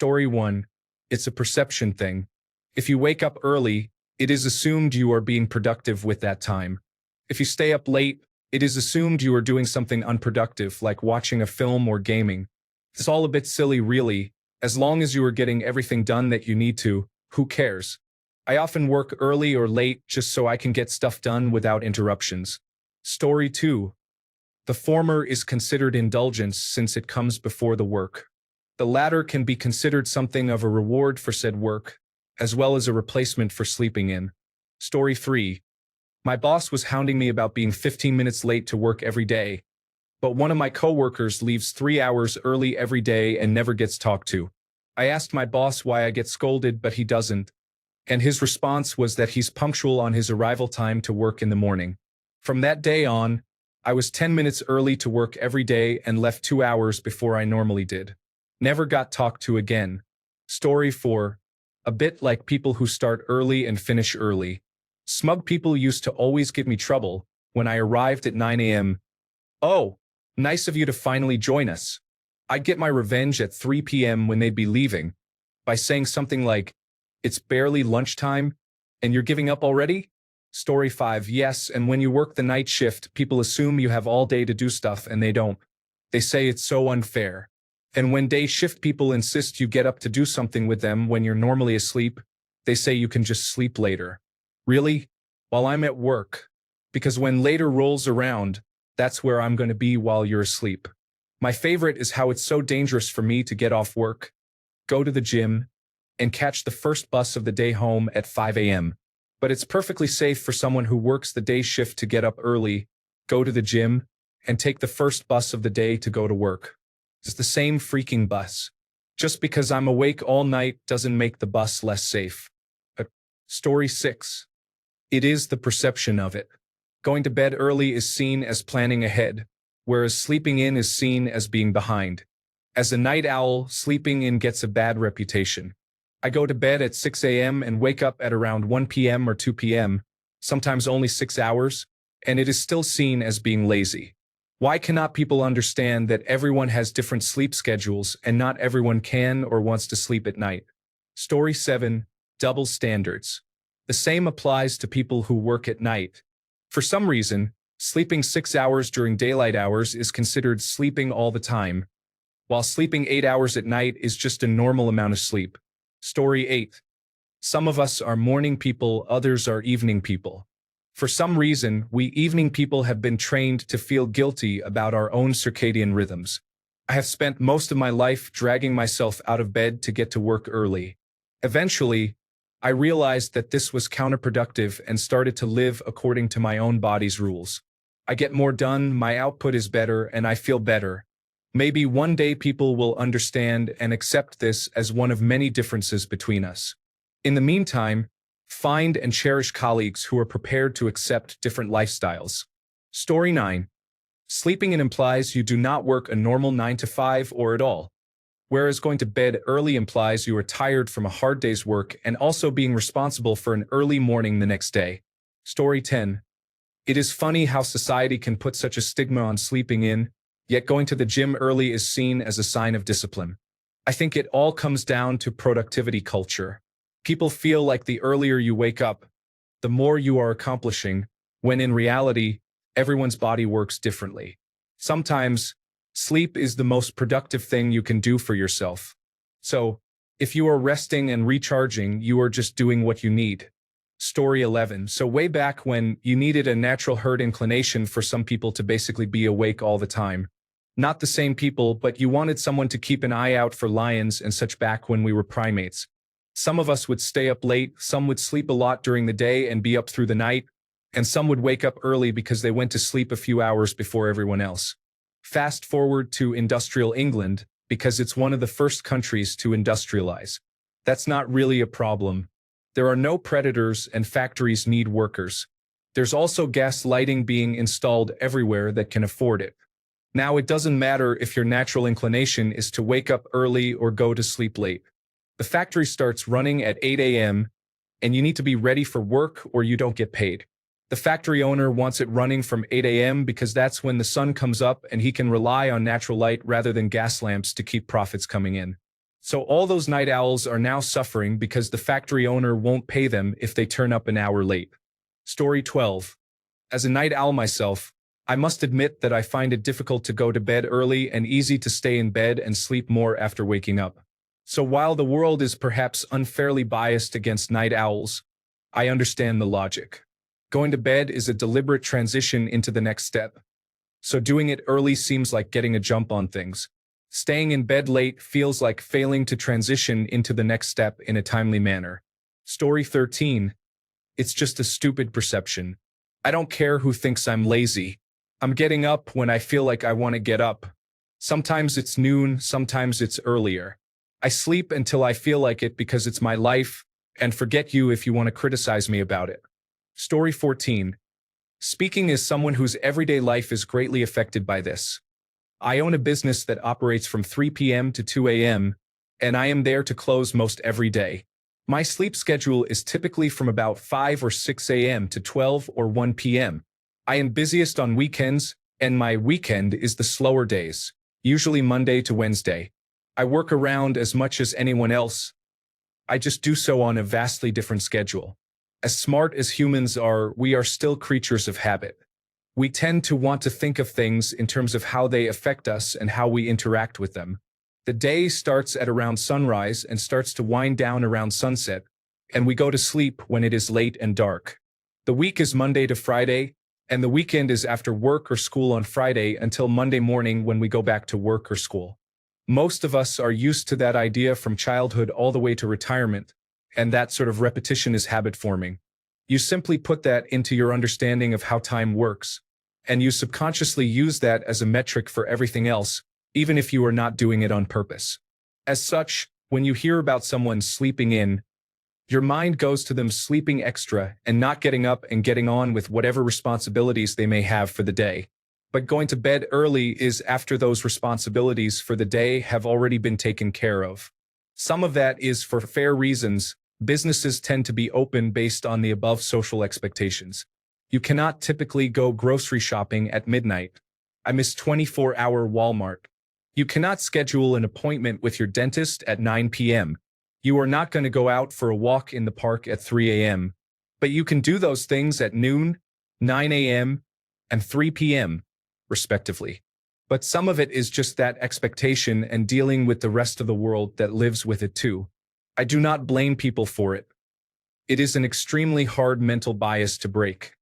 Story 1. It's a perception thing. If you wake up early, it is assumed you are being productive with that time. If you stay up late, it is assumed you are doing something unproductive, like watching a film or gaming. It's all a bit silly, really. As long as you are getting everything done that you need to, who cares? I often work early or late just so I can get stuff done without interruptions. Story 2. The former is considered indulgence since it comes before the work. The latter can be considered something of a reward for said work, as well as a replacement for sleeping in. Story 3. My boss was hounding me about being 15 minutes late to work every day, but one of my coworkers leaves 3 hours early every day and never gets talked to. I asked my boss why I get scolded, but he doesn't, and his response was that he's punctual on his arrival time to work in the morning. From that day on, I was 10 minutes early to work every day and left 2 hours before I normally did. Never got talked to again. Story 4. A bit like people who start early and finish early. Smug people used to always give me trouble when I arrived at 9 a.m. Oh, nice of you to finally join us. I'd get my revenge at 3 p.m. when they'd be leaving by saying something like, "It's barely lunchtime, and you're giving up already?" Story 5. Yes, and when you work the night shift, people assume you have all day to do stuff and they don't. They say it's so unfair. And when day shift people insist you get up to do something with them when you're normally asleep, they say you can just sleep later. Really? While I'm at work? Because when later rolls around, that's where I'm going to be while you're asleep. My favorite is how it's so dangerous for me to get off work, go to the gym, and catch the first bus of the day home at 5 a.m. But it's perfectly safe for someone who works the day shift to get up early, go to the gym, and take the first bus of the day to go to work. It's the same freaking bus. Just because I'm awake all night doesn't make the bus less safe. Story 6. It is the perception of it. Going to bed early is seen as planning ahead, whereas sleeping in is seen as being behind. As a night owl, sleeping in gets a bad reputation. I go to bed at 6 a.m. and wake up at around 1 p.m. or 2 p.m., sometimes only 6 hours, and it is still seen as being lazy. Why cannot people understand that everyone has different sleep schedules and not everyone can or wants to sleep at night? Story 7. Double standards. The same applies to people who work at night. For some reason, sleeping 6 hours during daylight hours is considered sleeping all the time, while sleeping 8 hours at night is just a normal amount of sleep. Story 8. Some of us are morning people, others are evening people. For some reason, we evening people have been trained to feel guilty about our own circadian rhythms. I have spent most of my life dragging myself out of bed to get to work early. Eventually, I realized that this was counterproductive and started to live according to my own body's rules. I get more done, my output is better, and I feel better. Maybe one day people will understand and accept this as one of many differences between us. In the meantime, find and cherish colleagues who are prepared to accept different lifestyles. Story 9. Sleeping in implies you do not work a normal 9 to 5 or at all, whereas going to bed early implies you are tired from a hard day's work and also being responsible for an early morning the next day. Story 10. It is funny how society can put such a stigma on sleeping in, yet going to the gym early is seen as a sign of discipline. I think it all comes down to productivity culture. People feel like the earlier you wake up, the more you are accomplishing, when in reality, everyone's body works differently. Sometimes, sleep is the most productive thing you can do for yourself. So, if you are resting and recharging, you are just doing what you need. Story 11. So way back when, you needed a natural herd inclination for some people to basically be awake all the time. Not the same people, but you wanted someone to keep an eye out for lions and such back when we were primates. Some of us would stay up late, some would sleep a lot during the day and be up through the night, and some would wake up early because they went to sleep a few hours before everyone else. Fast forward to industrial England, because it's one of the first countries to industrialize. That's not really a problem. There are no predators and factories need workers. There's also gas lighting being installed everywhere that can afford it. Now it doesn't matter if your natural inclination is to wake up early or go to sleep late. The factory starts running at 8 a.m., and you need to be ready for work or you don't get paid. The factory owner wants it running from 8 a.m. because that's when the sun comes up and he can rely on natural light rather than gas lamps to keep profits coming in. So all those night owls are now suffering because the factory owner won't pay them if they turn up an hour late. Story 12. As a night owl myself, I must admit that I find it difficult to go to bed early and easy to stay in bed and sleep more after waking up. So while the world is perhaps unfairly biased against night owls, I understand the logic. Going to bed is a deliberate transition into the next step. So doing it early seems like getting a jump on things. Staying in bed late feels like failing to transition into the next step in a timely manner. Story 13. It's just a stupid perception. I don't care who thinks I'm lazy. I'm getting up when I feel like I want to get up. Sometimes it's noon, sometimes it's earlier. I sleep until I feel like it because it's my life, and forget you if you want to criticize me about it. Story 14. Speaking as someone whose everyday life is greatly affected by this. I own a business that operates from 3 p.m. to 2 a.m., and I am there to close most every day. My sleep schedule is typically from about 5 or 6 a.m. to 12 or 1 p.m. I am busiest on weekends, and my weekend is the slower days, usually Monday to Wednesday. I work around as much as anyone else. I just do so on a vastly different schedule. As smart as humans are, we are still creatures of habit. We tend to want to think of things in terms of how they affect us and how we interact with them. The day starts at around sunrise and starts to wind down around sunset, and we go to sleep when it is late and dark. The week is Monday to Friday, and the weekend is after work or school on Friday until Monday morning when we go back to work or school. Most of us are used to that idea from childhood all the way to retirement, and that sort of repetition is habit forming. You simply put that into your understanding of how time works, and you subconsciously use that as a metric for everything else, even if you are not doing it on purpose. As such, when you hear about someone sleeping in, your mind goes to them sleeping extra and not getting up and getting on with whatever responsibilities they may have for the day. But going to bed early is after those responsibilities for the day have already been taken care of. Some of that is for fair reasons. Businesses tend to be open based on the above social expectations. You cannot typically go grocery shopping at midnight. I miss 24-hour Walmart. You cannot schedule an appointment with your dentist at 9 p.m. You are not going to go out for a walk in the park at 3 a.m. But you can do those things at noon, 9 a.m., and 3 p.m., respectively. But some of it is just that expectation and dealing with the rest of the world that lives with it too. I do not blame people for it. It is an extremely hard mental bias to break.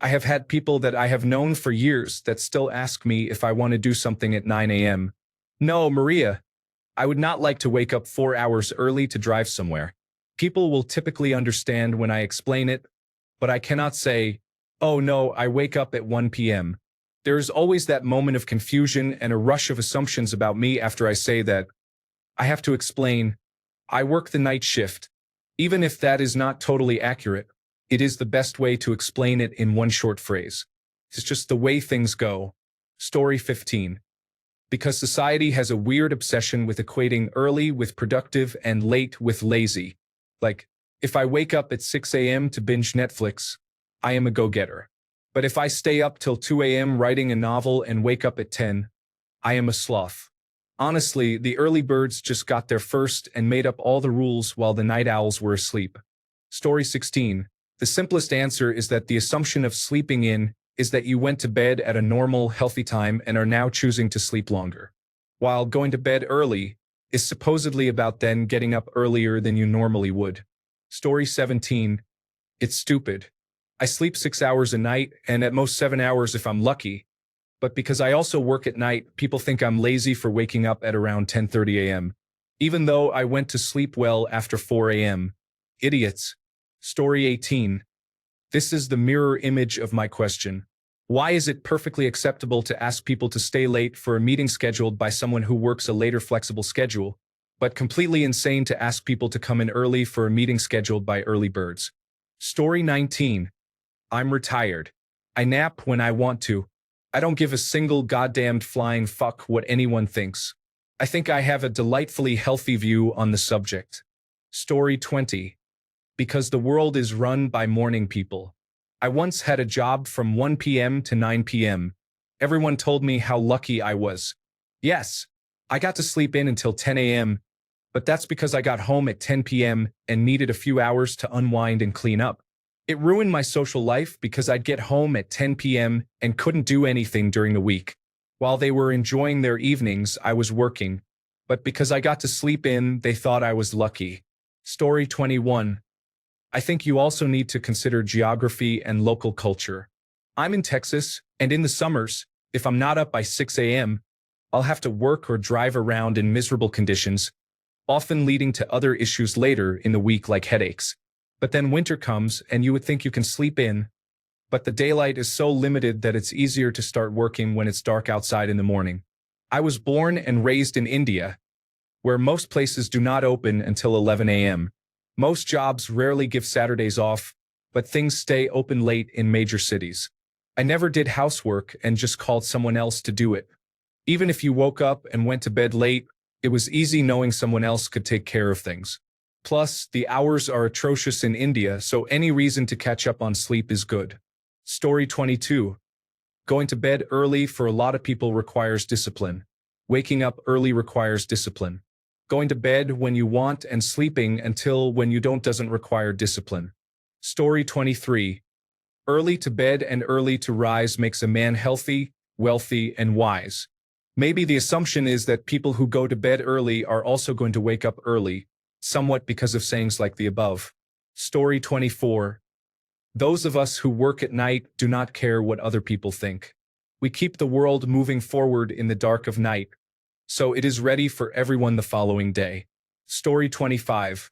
I have had people that I have known for years that still ask me if I want to do something at 9 a.m. No, Maria, I would not like to wake up 4 hours early to drive somewhere. People will typically understand when I explain it, but I cannot say, oh no, I wake up at 1 p.m. There is always that moment of confusion and a rush of assumptions about me after I say that. I have to explain, I work the night shift. Even if that is not totally accurate, it is the best way to explain it in one short phrase. It's just the way things go. Story 15. Because society has a weird obsession with equating early with productive and late with lazy. Like, if I wake up at 6 a.m. to binge Netflix, I am a go-getter. But if I stay up till 2 a.m. writing a novel and wake up at 10, I am a sloth. Honestly, the early birds just got there first and made up all the rules while the night owls were asleep. Story 16. The simplest answer is that the assumption of sleeping in is that you went to bed at a normal, healthy time and are now choosing to sleep longer. While going to bed early is supposedly about then getting up earlier than you normally would. Story 17. It's stupid. I sleep 6 hours a night and at most 7 hours if I'm lucky. But because I also work at night, people think I'm lazy for waking up at around 10:30 a.m. Even though I went to sleep well after 4 a.m. Idiots. Story 18. This is the mirror image of my question. Why is it perfectly acceptable to ask people to stay late for a meeting scheduled by someone who works a later flexible schedule, but completely insane to ask people to come in early for a meeting scheduled by early birds? Story 19. I'm retired. I nap when I want to. I don't give a single goddamned flying fuck what anyone thinks. I think I have a delightfully healthy view on the subject. Story 20. Because the world is run by morning people. I once had a job from 1 p.m. to 9 p.m. Everyone told me how lucky I was. Yes, I got to sleep in until 10 a.m., but that's because I got home at 10 p.m. and needed a few hours to unwind and clean up. It ruined my social life because I'd get home at 10 p.m. and couldn't do anything during the week. While they were enjoying their evenings, I was working, but because I got to sleep in, they thought I was lucky. Story 21. I think you also need to consider geography and local culture. I'm in Texas, and in the summers, if I'm not up by 6 a.m., I'll have to work or drive around in miserable conditions, often leading to other issues later in the week like headaches. But then winter comes and you would think you can sleep in, but the daylight is so limited that it's easier to start working when it's dark outside in the morning. I was born and raised in India, where most places do not open until 11 a.m. Most jobs rarely give Saturdays off, but things stay open late in major cities. I never did housework and just called someone else to do it. Even if you woke up and went to bed late, it was easy knowing someone else could take care of things. Plus, the hours are atrocious in India, so any reason to catch up on sleep is good. Story 22. Going to bed early for a lot of people requires discipline. Waking up early requires discipline. Going to bed when you want and sleeping until when you don't doesn't require discipline. Story 23. Early to bed and early to rise makes a man healthy, wealthy, and wise. Maybe the assumption is that people who go to bed early are also going to wake up early, somewhat because of sayings like the above. Story 24. Those of us who work at night do not care what other people think. We keep the world moving forward in the dark of night, so it is ready for everyone the following day. Story 25.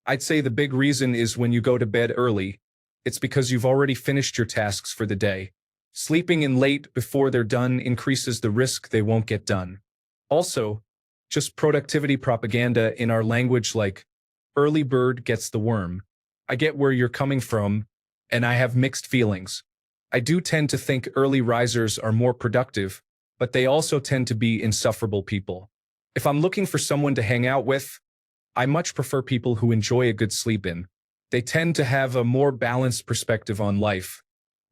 I'd say the big reason is when you go to bed early, it's because you've already finished your tasks for the day. Sleeping in late before they're done increases the risk they won't get done. Also, just productivity propaganda in our language like, early bird gets the worm. I get where you're coming from, and I have mixed feelings. I do tend to think early risers are more productive, but they also tend to be insufferable people. If I'm looking for someone to hang out with, I much prefer people who enjoy a good sleep in. They tend to have a more balanced perspective on life.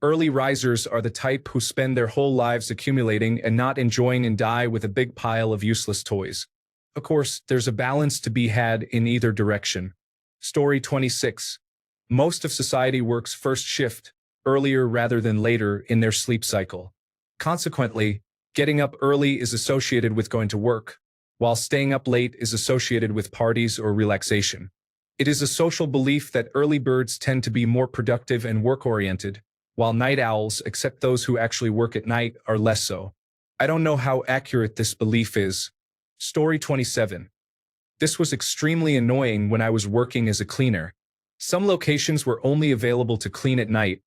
Early risers are the type who spend their whole lives accumulating and not enjoying and die with a big pile of useless toys. Of course, there's a balance to be had in either direction. Story 26. Most of society works first shift, earlier rather than later in their sleep cycle. Consequently, getting up early is associated with going to work, while staying up late is associated with parties or relaxation. It is a social belief that early birds tend to be more productive and work-oriented, while night owls, except those who actually work at night, are less so. I don't know how accurate this belief is. Story 27. This was extremely annoying when I was working as a cleaner. Some locations were only available to clean at night,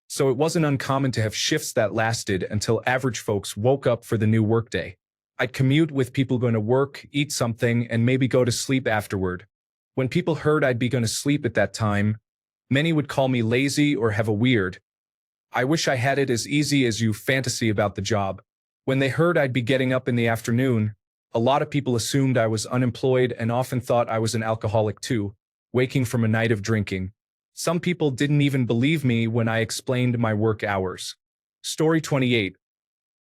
so it wasn't uncommon to have shifts that lasted until average folks woke up for the new workday. I'd commute with people going to work, eat something, and maybe go to sleep afterward. When people heard I'd be going to sleep at that time, many would call me lazy or have a weird. I wish I had it as easy as you fantasy about the job. When they heard I'd be getting up in the afternoon, a lot of people assumed I was unemployed and often thought I was an alcoholic too, waking from a night of drinking. Some people didn't even believe me when I explained my work hours. Story 28.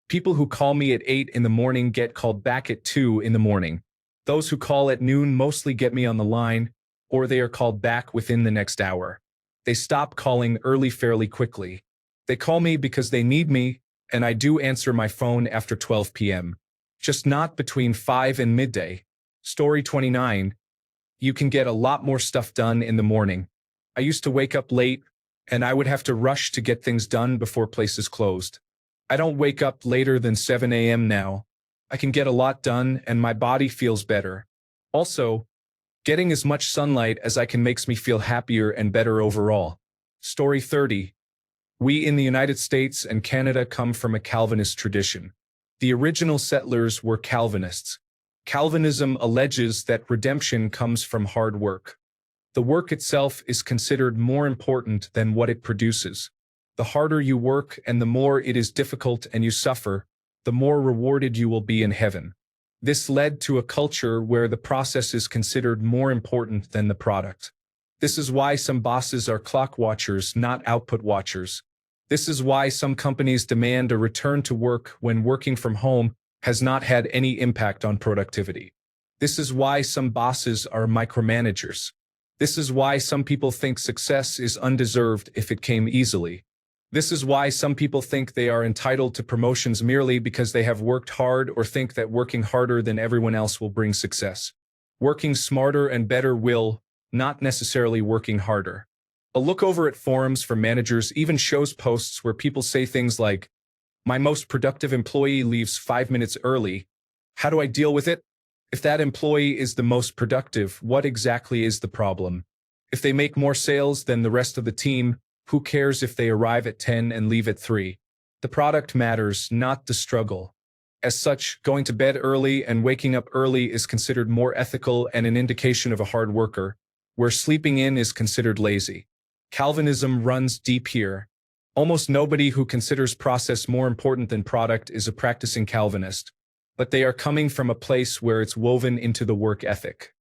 People who call me at 8 in the morning get called back at 2 in the morning. Those who call at noon mostly get me on the line, or they are called back within the next hour. They stop calling early fairly quickly. They call me because they need me, and I do answer my phone after 12 p.m. Just not between 5 and midday. Story 29. You can get a lot more stuff done in the morning. I used to wake up late, and I would have to rush to get things done before places closed. I don't wake up later than 7 a.m. now. I can get a lot done, and my body feels better. Also, getting as much sunlight as I can makes me feel happier and better overall. Story 30. We in the United States and Canada come from a Calvinist tradition. The original settlers were Calvinists. Calvinism alleges that redemption comes from hard work. The work itself is considered more important than what it produces. The harder you work and the more it is difficult and you suffer, the more rewarded you will be in heaven. This led to a culture where the process is considered more important than the product. This is why some bosses are clock watchers, not output watchers. This is why some companies demand a return to work when working from home has not had any impact on productivity. This is why some bosses are micromanagers. This is why some people think success is undeserved if it came easily. This is why some people think they are entitled to promotions merely because they have worked hard or think that working harder than everyone else will bring success. Working smarter and better will, not necessarily working harder. A look over at forums for managers even shows posts where people say things like, "My most productive employee leaves 5 minutes early. How do I deal with it?" If that employee is the most productive, what exactly is the problem? If they make more sales than the rest of the team, who cares if they arrive at 10 and leave at 3? The product matters, not the struggle. As such, going to bed early and waking up early is considered more ethical and an indication of a hard worker, where sleeping in is considered lazy. Calvinism runs deep here. Almost nobody who considers process more important than product is a practicing Calvinist, but they are coming from a place where it's woven into the work ethic.